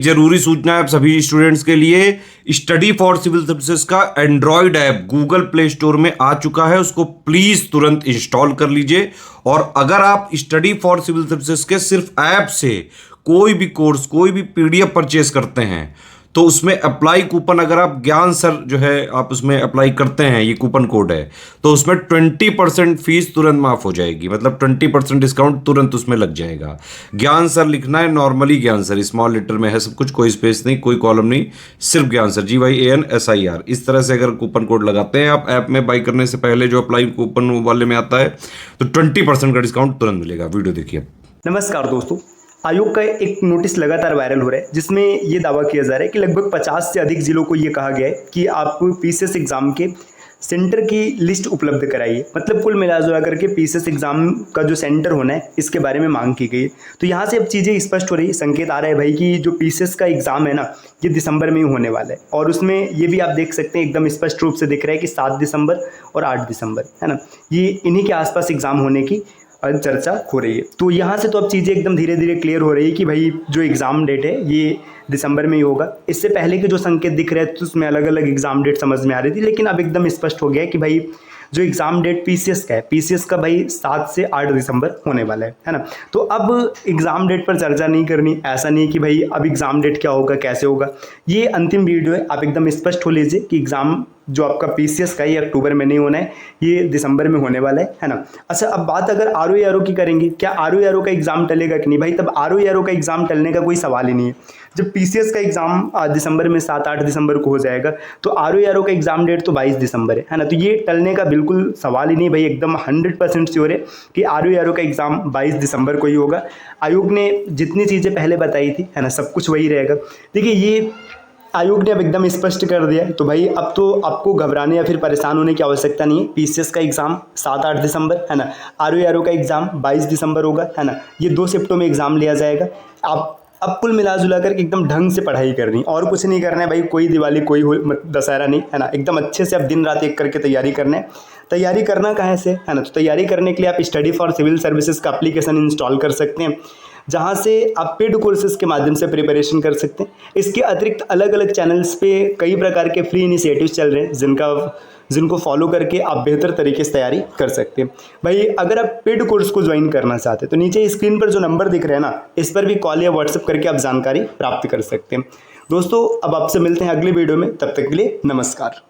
जरूरी सूचना है आप सभी स्टूडेंट्स के लिए। स्टडी फॉर सिविल सर्विसेज का Android app Google play store में आ चुका है, उसको प्लीज तुरंत इंस्टॉल कर लीजिए। और अगर आप स्टडी फॉर सिविल सर्विसेज के सिर्फ ऐप से कोई भी कोर्स, कोई भी पीडीएफ परचेस करते हैं तो उसमें अप्लाई कूपन, अगर आप ज्ञान सर जो है आप उसमें अप्लाई करते हैं, ये कूपन कोड है, तो उसमें 20% फीस तुरंत माफ हो जाएगी। मतलब 20% डिस्काउंट तुरंत उसमें लग जाएगा। ज्ञान सर लिखना है, नॉर्मली ज्ञान सर, स्मॉल लेटर में है सब कुछ, कोई स्पेस नहीं, कोई कॉलम नहीं, सिर्फ ज्ञान सर, GYANSIR। इस तरह से अगर कूपन कोड लगाते हैं आप ऐप में बाई करने से पहले, जो अप्लाई कूपन वाले में आता है, तो 20% का डिस्काउंट तुरंत मिलेगा। वीडियो देखिए। नमस्कार दोस्तों, आयोग का एक नोटिस लगातार वायरल हो रहा है जिसमें ये दावा किया जा रहा है कि लगभग 50 से अधिक जिलों को ये कहा गया है कि आप पीसीएस एग्जाम के सेंटर की लिस्ट उपलब्ध कराइए। मतलब कुल मिलाजुला करके पीसीएस एग्जाम का जो सेंटर होना है इसके बारे में मांग की गई है। तो यहाँ से अब चीज़ें स्पष्ट हो रही, संकेत आ रहा है भाई कि जो पीसीएस का एग्जाम है ना, ये दिसंबर में ही होने वाला है। और उसमें ये भी आप देख सकते हैं, एकदम स्पष्ट रूप से दिख रहा है कि 7 दिसंबर और 8 दिसंबर, है ना, ये इन्हीं के आसपास एग्जाम होने की चर्चा हो रही है। तो यहाँ से तो अब चीज़ें एकदम धीरे धीरे क्लियर हो रही है कि भाई जो एग्ज़ाम डेट है ये दिसंबर में ही होगा। इससे पहले के जो संकेत दिख रहे थे तो उसमें अलग अलग एग्ज़ाम डेट समझ में आ रही थी, लेकिन अब एकदम स्पष्ट हो गया है कि भाई जो एग्ज़ाम डेट पीसीएस का है, पीसीएस का भाई 7 से 8 दिसंबर होने वाला है ना। तो अब एग्ज़ाम डेट पर चर्चा नहीं करनी, ऐसा नहीं है कि भाई अब एग्ज़ाम डेट क्या होगा, कैसे होगा। ये अंतिम वीडियो है, आप एकदम स्पष्ट हो लीजिए कि एग्ज़ाम जो आपका पीसीएस का, ये अक्टूबर में नहीं होना है, ये दिसंबर में होने वाला है ना। अच्छा, अब बात अगर आरओ की करेंगे, क्या आरओ का एग्ज़ाम टलेगा कि नहीं? भाई तब आरओ का एग्ज़ाम टलने का कोई सवाल ही नहीं है। जब पीसीएस का एग्ज़ाम दिसंबर में 7-8 दिसंबर को हो जाएगा, तो आरओ का एग्ज़ाम डेट तो 22 दिसंबर है ना। तो ये टलने का बिल्कुल सवाल ही नहीं भाई, एकदम 100% श्योर है कि आरओ का एग्ज़ाम 22 दिसंबर को ही होगा। आयोग ने जितनी चीज़ें पहले बताई थी, है ना, सब कुछ वही रहेगा। देखिए, ये आयोग ने अब एकदम स्पष्ट कर दिया है, तो भाई अब तो आपको घबराने या फिर परेशान होने की आवश्यकता नहीं है। पीसीएस का एग्ज़ाम 7-8 दिसंबर, है ना, आरओ का एग्ज़ाम 22 दिसंबर होगा, है ना। ये 2 शिफ्टों में एग्ज़ाम लिया जाएगा। आप अब कुल मिला जुला कर एकदम ढंग से पढ़ाई करनी, और कुछ नहीं करना है भाई। कोई दिवाली, कोई दशहरा नहीं, है ना। एकदम अच्छे से अब दिन रात एक करके तैयारी करना है। तैयारी करना कहाँ से, है ना, तो तैयारी करने के लिए आप स्टडी फॉर सिविल सर्विसेज का एप्लीकेशन इंस्टॉल कर सकते हैं, जहाँ से आप पेड कोर्सेज के माध्यम से प्रिपरेशन कर सकते हैं। इसके अतिरिक्त अलग अलग चैनल्स पे कई प्रकार के फ्री इनिशिएटिव्स चल रहे हैं जिनको फॉलो करके आप बेहतर तरीके से तैयारी कर सकते हैं। भाई अगर आप पेड कोर्स को ज्वाइन करना चाहते हैं तो नीचे स्क्रीन पर जो नंबर दिख रहा है ना, इस पर भी कॉल या व्हाट्सएप करके आप जानकारी प्राप्त कर सकते हैं। दोस्तों, अब आपसे मिलते हैं अगली वीडियो में, तब तक के लिए नमस्कार।